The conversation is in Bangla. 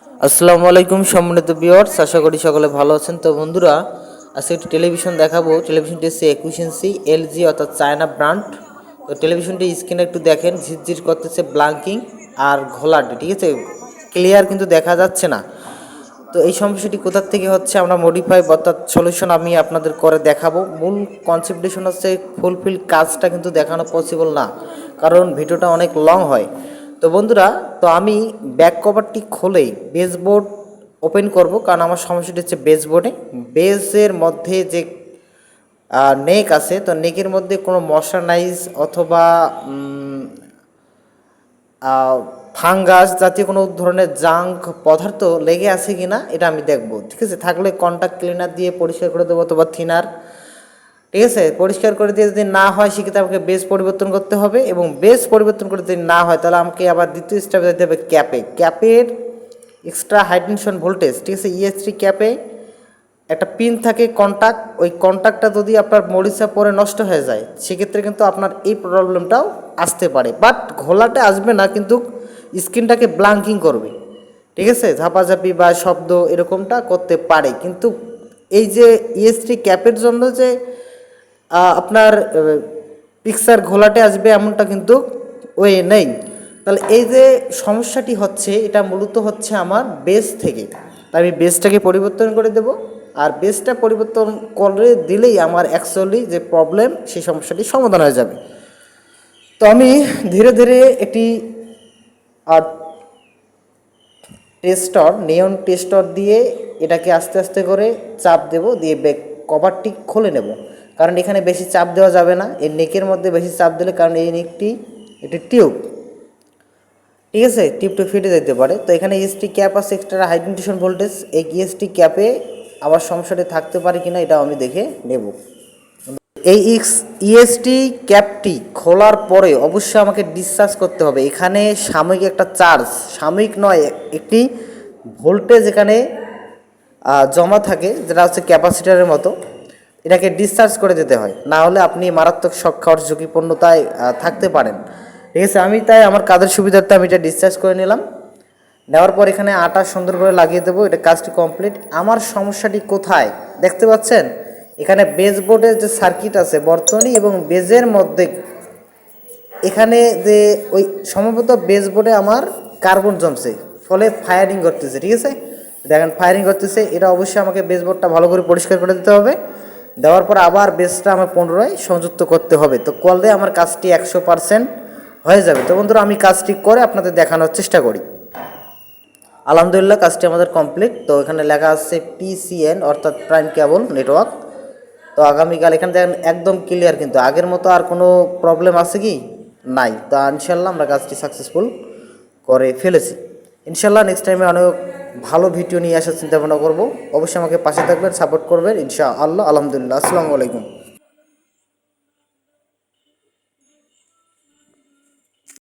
আসসালামু আলাইকুম সম্মানিত ভিউয়ার্স, আশা করি সকলে ভালো আছেন। তো বন্ধুরা, আজকে একটি টেলিভিশন দেখাবো। টেলিভিশনটি হচ্ছে একুশেন্সি এলজি অর্থাৎ চায়না ব্র্যান্ড। তো টেলিভিশনটি স্ক্রিনে একটু দেখেন, ঝিরঝির করতেছে ব্লাঙ্কিং আর ঘোলাটে, ঠিক আছে, ক্লিয়ার কিন্তু দেখা যাচ্ছে না। তো এই সমস্যাটি কোথার থেকে হচ্ছে আমরা মডিফাই অর্থাৎ সলিউশন আমি আপনাদের করে দেখাবো। মূল কনসেপ্টেশন হচ্ছে ফুলফিল কাজটা কিন্তু দেখানো পসিবল না, কারণ ভিডিওটা অনেক লং হয়। তো বন্ধুরা, তো আমি ব্যাক কভারটি খুলেই বেসবোর্ড ওপেন করব, কারণ আমার সমস্যাটি হচ্ছে বেসবোর্ডে বেসের মধ্যে যে নেক আছে, তো নেকের মধ্যে কোনো মশারাইজ অথবা ফাঙ্গাস জাতীয় কোনো ধরনের জাঙ্ক পদার্থ লেগে আছে কি না এটা আমি দেখব, ঠিক আছে। থাকলে কন্ট্যাক্ট ক্লিনার দিয়ে পরিষ্কার করে দেবো অথবা থিনার, ঠিক আছে। পরিষ্কার করে দিয়ে যদি না হয় সেক্ষেত্রে আমাকে বেস পরিবর্তন করতে হবে, এবং বেস পরিবর্তন করে যদি না হয় তাহলে আমাকে আবার দ্বিতীয় স্টেপে যেতে হবে ক্যাপের এক্সট্রা হাই টেনশন ভোল্টেজ, ঠিক আছে। ইএস3 ক্যাপে একটা পিন থাকে কন্ট্যাক্ট, ওই কন্ট্যাক্টটা যদি আপনার মরিচা পরে নষ্ট হয়ে যায় সেক্ষেত্রে কিন্তু আপনার এই প্রবলেমটাও আসতে পারে। বাট ঘোলাটে আসবে না, কিন্তু স্ক্রিনটাকে ব্লাঙ্কিং করবে, ঠিক আছে। ঝাপাঝাপি বা শব্দ এরকমটা করতে পারে। কিন্তু এই যে ইএস3 ক্যাপের জন্য যে আপনার পিকচার ঘোলাটে আসবে এমনটা কিন্তু ওয়ে নেই। তাহলে এই যে সমস্যাটি হচ্ছে এটা মূলত হচ্ছে আমার বেস থেকে। তাই আমি বেসটাকে পরিবর্তন করে দেব, আর বেসটা পরিবর্তন করে দিলেই আমার অ্যাকচুয়ালি যে প্রবলেম সেই সমস্যাটি সমাধান হয়ে যাবে। তো আমি ধীরে ধীরে একটি টেস্টর নিয়ন টেস্টর দিয়ে এটাকে আস্তে আস্তে করে চাপ দেব, দিয়ে কভারটি খুলে নেব। কারণ এখানে বেশি চাপ দেওয়া যাবে না, এই নেকের মধ্যে বেশি চাপ দিলে, কারণ এই নেকটি একটি টিউব, ঠিক আছে, টিউবটা ফেটে যেতে পারে। তো এখানে ইএসটি ক্যাপ আছে এক্সট্রা হাই টেনশন ভোল্টেজ, এই ইএসটি ক্যাপে আবার সমস্যাটি থাকতে পারে কিনা এটাও আমি দেখে নেব। এই ইএসটি ক্যাপটি খোলার পরে অবশ্যই আমাকে ডিসচার্জ করতে হবে। এখানে সাময়িক একটা চার্জ, সাময়িক নয়, একটি ভোল্টেজ এখানে জমা থাকে, যেটা হচ্ছে ক্যাপাসিটারের মতো। এটাকে ডিসচার্জ করে দিতে হয়, না হলে আপনি মারাত্মক শক খাওয়ার ঝুঁকিপূর্ণতায় থাকতে পারেন, ঠিক আছে। আমি তাই আমার কাজের সুবিধার্থে আমি এটা ডিসচার্জ করে নিলাম। নেওয়ার পর এখানে আটা সুন্দর করে লাগিয়ে দেবো, এটা কাজটি কমপ্লিট। আমার সমস্যাটি কোথায় দেখতে পাচ্ছেন, এখানে বেসবোর্ডের যে সার্কিট আছে বর্তনী এবং বেজের মধ্যে, এখানে যে ওই সম্ভবত বেসবোর্ডে আমার কার্বন জমছে, ফলে ফায়ারিং করতেছে, ঠিক আছে। দেখেন ফায়ারিং করতেছে, এটা অবশ্যই আমাকে বেসবোর্ডটা ভালো করে পরিষ্কার করে দিতে হবে। দেওয়ার পর আবার বেসটা আমার পুনরায় সংযুক্ত করতে হবে। তো করলে আমার কাজটি 100% হয়ে যাবে। তো বন্ধুরা, আমি কাজটি করে আপনাদের দেখানোর চেষ্টা করি। আলহামদুলিল্লাহ, কাজটি আমাদের কমপ্লিট। তো এখানে লেখা আছে পিসিএন অর্থাৎ প্রাইম কেবল নেটওয়ার্ক। তো আগামীকাল এখানে দেখেন একদম ক্লিয়ার, কিন্তু আগের মতো আর কোনো প্রবলেম আছে কি নাই। তো ইনশাল্লাহ আমরা কাজটি সাকসেসফুল করে ফেলেছি। ইনশাল্লাহ নেক্সট টাইমে অনেক ভালো ভিডিও নিয়ে আসার চিন্তা ভাবনা করবো। অবশ্যই আমাকে পাশে থাকবেন, সাপোর্ট করবেন ইনশাআল্লাহ। আলহামদুলিল্লাহ, আসসালামু আলাইকুম।